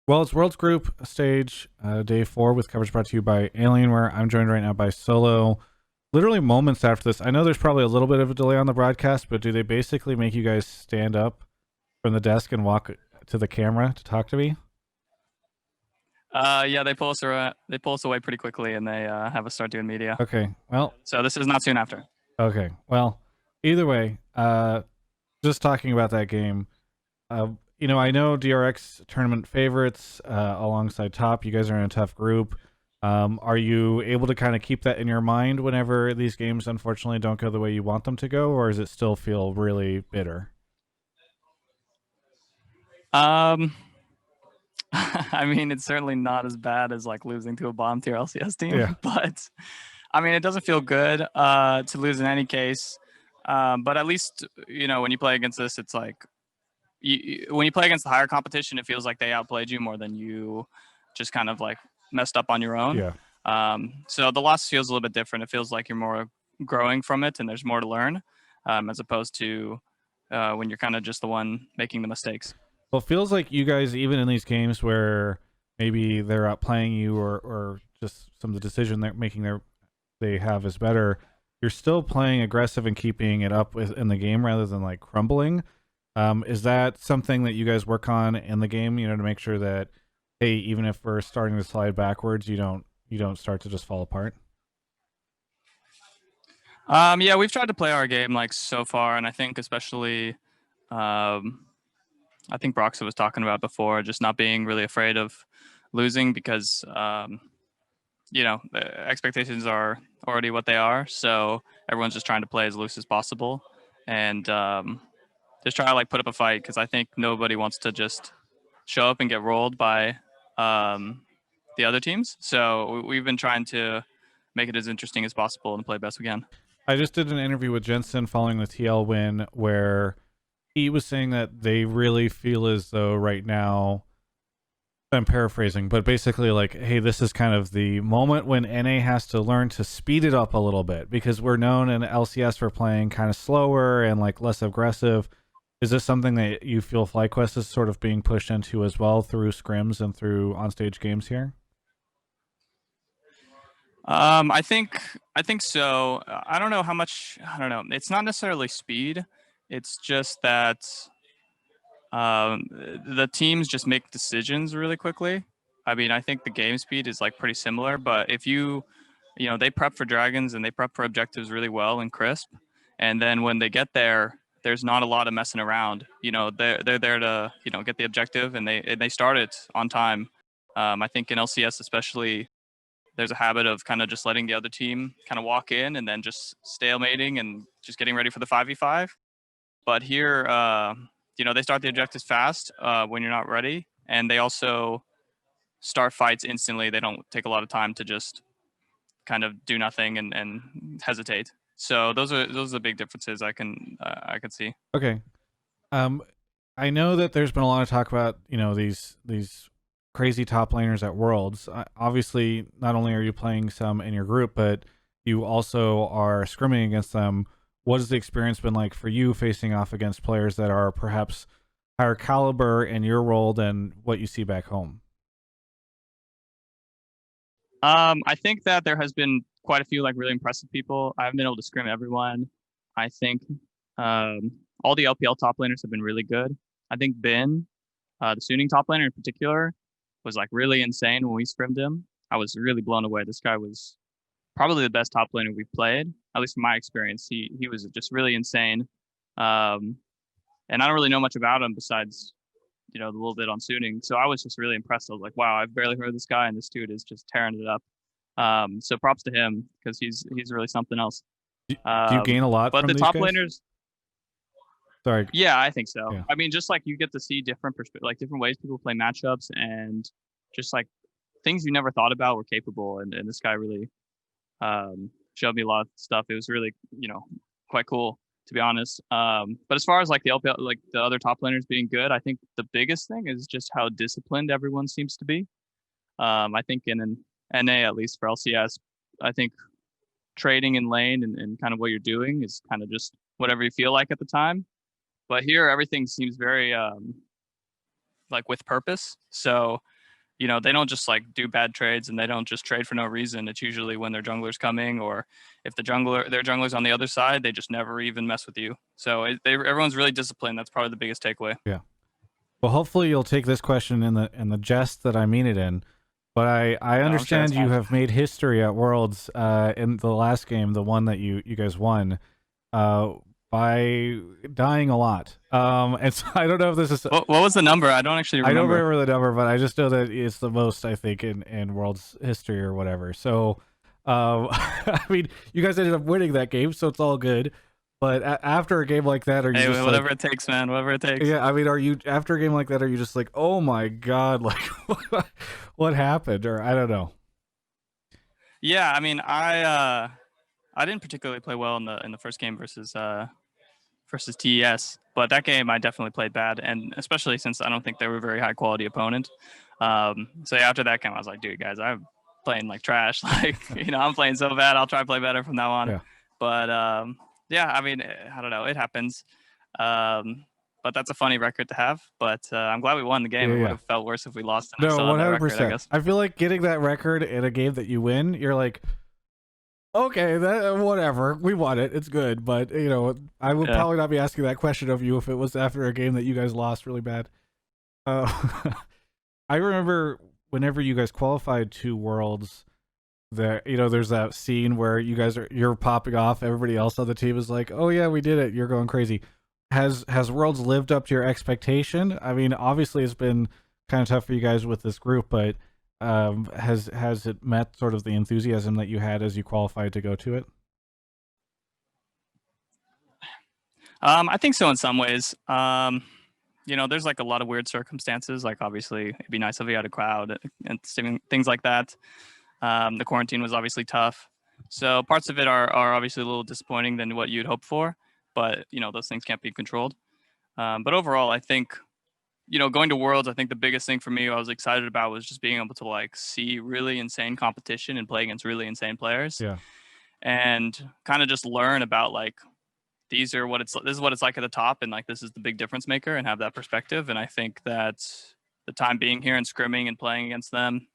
Well, it's World's Group stage, day 4, with coverage brought to you by Alienware. I'm joined right now by Solo. Literally moments after this, I know there's probably a little bit of a delay on the broadcast, but do they basically make you guys stand up from the desk and walk to the camera to talk to me? Yeah, they pull us around, they pull us away pretty quickly, and they have us start doing media. Okay, well, So this is not soon after. okay, well, either way, just talking about that game, uh, I know DRX tournament favorites alongside Top. You guys are in a tough group. Are you able to kind of keep that in your mind whenever these games unfortunately don't go the way you want them to go, or does it still feel really bitter? Um, I mean, it's certainly not as bad as like losing to a bomb tier LCS Yeah. team, but I mean, it doesn't feel good to lose in any case. But at least when you play against this, it's like when you play against the higher competition, it feels like they outplayed you more than you just kind of like messed up on your own. Yeah. So the loss feels a little bit different. It feels like you're more growing from it, and there's more to learn, as opposed to when you're kind of just the one making the mistakes. Well, it feels like you guys, even in these games where maybe they're outplaying you, or just some of the decision they're making they have is better, you're still playing aggressive and keeping it up in the game rather than like crumbling. Is that something that you guys work on in the game? To make sure that, hey, even if we're starting to slide backwards, you don't start to just fall apart. Yeah, we've tried to play our game like so far, and I think especially, I think Broxa was talking about before, just not being really afraid of losing because the expectations are already what they are. So everyone's just trying to play as loose as possible, and just try to like put up a fight because I think nobody wants to just show up and get rolled by the other teams. So we've been trying to make it as interesting as possible and play best we can. I just did an interview with Jensen following the TL win where he was saying that they really feel as though right now, I'm paraphrasing, but basically like, hey, this is kind of the moment when NA has to learn to speed it up a little bit because we're known in LCS for playing kind of slower and like less aggressive. Is this something that you feel FlyQuest is sort of being pushed into as well through scrims and through onstage games here? I think so. I don't know how much. I don't know. It's not necessarily speed. It's just that the teams just make decisions really quickly. I mean, I think the game speed is like pretty similar, but if they prep for dragons and they prep for objectives really well and crisp, and then when they get there, there's not a lot of messing around. They're there to get the objective, and they start it on time. I think in LCS especially, there's a habit of kind of just letting the other team kind of walk in and then just stalemating and just getting ready for the 5v5. But here, they start the objectives fast when you're not ready, and they also start fights instantly. They don't take a lot of time to just kind of do nothing and hesitate. So those are the big differences I could see. Okay. Um, I know that there's been a lot of talk about these crazy top laners at Worlds. Obviously, not only are you playing some in your group, but you also are scrimming against them. What has the experience been like for you facing off against players that are perhaps higher caliber in your role than what you see back home? I think that there has been quite a few like really impressive people. I haven't been able to scrim everyone. I think all the LPL top laners have been really good. I think Ben, the Suning top laner in particular, was like really insane when we scrimmed him. I was really blown away. This guy was probably the best top laner we've played, at least from my experience. He was just really insane. Um, and I don't really know much about him besides the little bit on Suning. So I was just really impressed. I was like, wow, I've barely heard of this guy, and this dude is just tearing it up. So props to him because he's really something else. Do you gain a lot But from the these top guys? laners, Sorry. yeah, I think so. Yeah. I mean, just like you get to see different different ways people play matchups, and just like things you never thought about were capable. And this guy really showed me a lot of stuff. It was really quite cool, to be honest. But as far as like the LPL, like the other top laners being good, I think the biggest thing is just how disciplined everyone seems to be. I think in an NA, at least for LCS, I think trading in lane and kind of what you're doing is kind of just whatever you feel like at the time. But here, everything seems very like with purpose. So they don't just like do bad trades, and they don't just trade for no reason. It's usually when their jungler's coming, or if their jungler's on the other side, they just never even mess with you. So everyone's really disciplined. That's probably the biggest takeaway. Yeah. Well, hopefully you'll take this question in the jest that I mean it in. But I understand you have made history at Worlds in the last game, the one that you guys won, by dying a lot. And so I don't know if this is... What was the number? I don't actually remember. I don't remember the number, but I just know that it's the most, I think, in Worlds history or whatever. So, I mean, you guys ended up winning that game, so it's all good. But after a game like that, are you just whatever like, it takes, man, whatever it takes. Yeah, I mean, are you, after a game like that, are you just like, oh my god, like, what happened? Or I don't know. Yeah, I mean, I didn't particularly play well in the first game versus TES, but that game I definitely played bad, and especially since I don't think they were a very high quality opponent. So yeah, after that game, I was like, dude, guys, I'm playing like trash. Like, I'm playing so bad. I'll try to play better from now on. Yeah. But yeah, I mean, I don't know. It happens. But that's a funny record to have. But I'm glad we won the game. It would have felt worse if we lost. No, 100%. I guess. I feel like getting that record in a game that you win, you're like, okay, that whatever, we won it. It's good. But I would probably not be asking that question of you if it was after a game that you guys lost really bad. I remember whenever you guys qualified to Worlds, there's that scene where you're popping off, everybody else on the team is like, oh yeah, we did it, you're going crazy. Has Worlds lived up to your expectation? I mean, obviously it's been kind of tough for you guys with this group, but has it met sort of the enthusiasm that you had as you qualified to go to it? I think so in some ways. There's like a lot of weird circumstances, like obviously it'd be nice if we had a crowd and things like that. The quarantine was obviously tough. So parts of it are obviously a little disappointing than what you'd hope for, but those things can't be controlled. But overall, I think, going to Worlds, I think the biggest thing for me I was excited about was just being able to like see really insane competition and play against really insane players. Yeah. And kind of just learn about like, this is what it's like at the top, and like this is the big difference maker, and have that perspective. And I think that the time being here and scrimming and playing against them,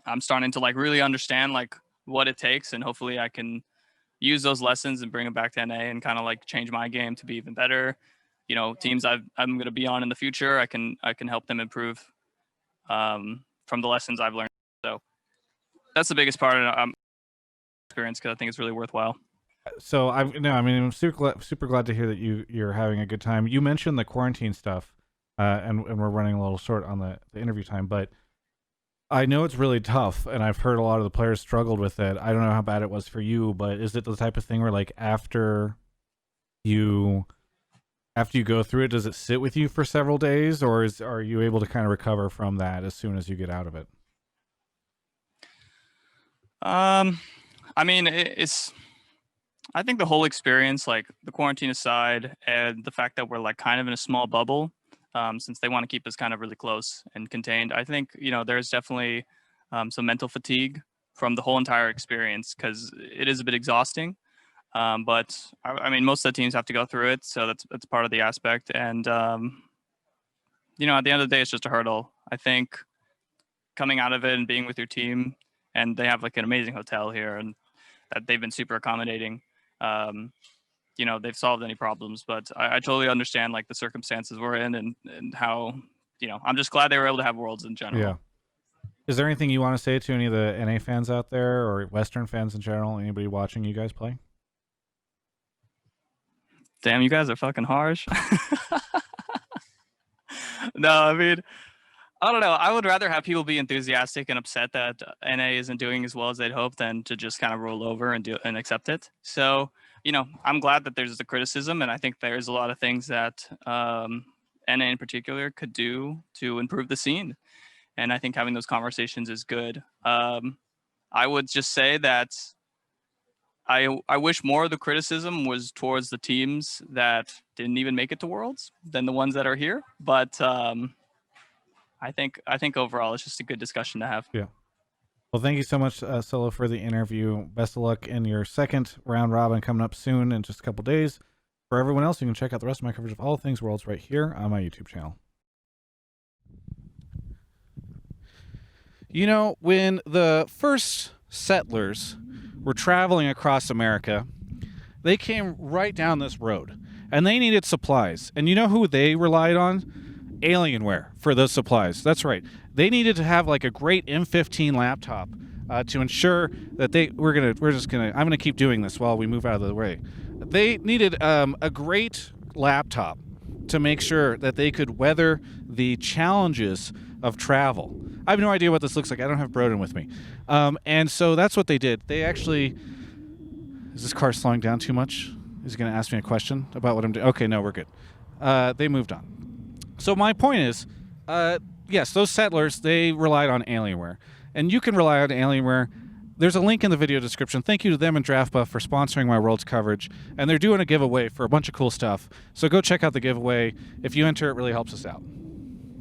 I'm starting to like really understand like what it takes, and hopefully I can use those lessons and bring them back to NA and kind of like change my game to be even better. Teams I'm going to be on in the future, I can help them improve from the lessons I've learned. So that's the biggest part of experience, because I think it's really worthwhile. So I'm super glad to hear that you're having a good time. You mentioned the quarantine stuff, and we're running a little short on the interview time, but I know it's really tough, and I've heard a lot of the players struggled with it. I don't know how bad it was for you, but is it the type of thing where like after you go through it, does it sit with you for several days, or are you able to kind of recover from that as soon as you get out of it? I mean, I think the whole experience, like the quarantine aside, and the fact that we're like kind of in a small bubble, since they want to keep us kind of really close and contained, I think, there's definitely some mental fatigue from the whole entire experience, because it is a bit exhausting. But I mean, most of the teams have to go through it, so that's part of the aspect. And, at the end of the day, it's just a hurdle. I think coming out of it and being with your team, and they have like an amazing hotel here, and that they've been super accommodating. They've solved any problems, but I totally understand like the circumstances we're in, and how, I'm just glad they were able to have Worlds in general. Yeah. Is there anything you want to say to any of the NA fans out there, or Western fans in general, anybody watching you guys play? Damn, you guys are fucking harsh. No, I mean, I don't know. I would rather have people be enthusiastic and upset that NA isn't doing as well as they'd hoped, than to just kind of roll over and accept it. So, I'm glad that there's the criticism, and I think there's a lot of things that NA in particular could do to improve the scene. And I think having those conversations is good. I would just say that I wish more of the criticism was towards the teams that didn't even make it to Worlds than the ones that are here. But I think overall it's just a good discussion to have. Yeah. Well, thank you so much, Solo, for the interview. Best of luck in your second round robin coming up soon in just a couple days. For everyone else, you can check out the rest of my coverage of all things Worlds right here on my YouTube channel. You know, when the first settlers were traveling across America, they came right down this road, and they needed supplies. And you know who they relied on? Alienware for those supplies. That's right. They needed to have like a great M15 laptop to ensure that I'm gonna keep doing this while we move out of the way. They needed a great laptop to make sure that they could weather the challenges of travel. I have no idea what this looks like. I don't have Broden with me. And so that's what they did. They actually... Is this car slowing down too much? Is he going to ask me a question about what I'm doing? Okay, no, we're good. They moved on. So my point is, yes, those settlers, they relied on Alienware. And you can rely on Alienware. There's a link in the video description. Thank you to them and DraftBuff for sponsoring my Worlds coverage. And they're doing a giveaway for a bunch of cool stuff. So go check out the giveaway. If you enter, it really helps us out.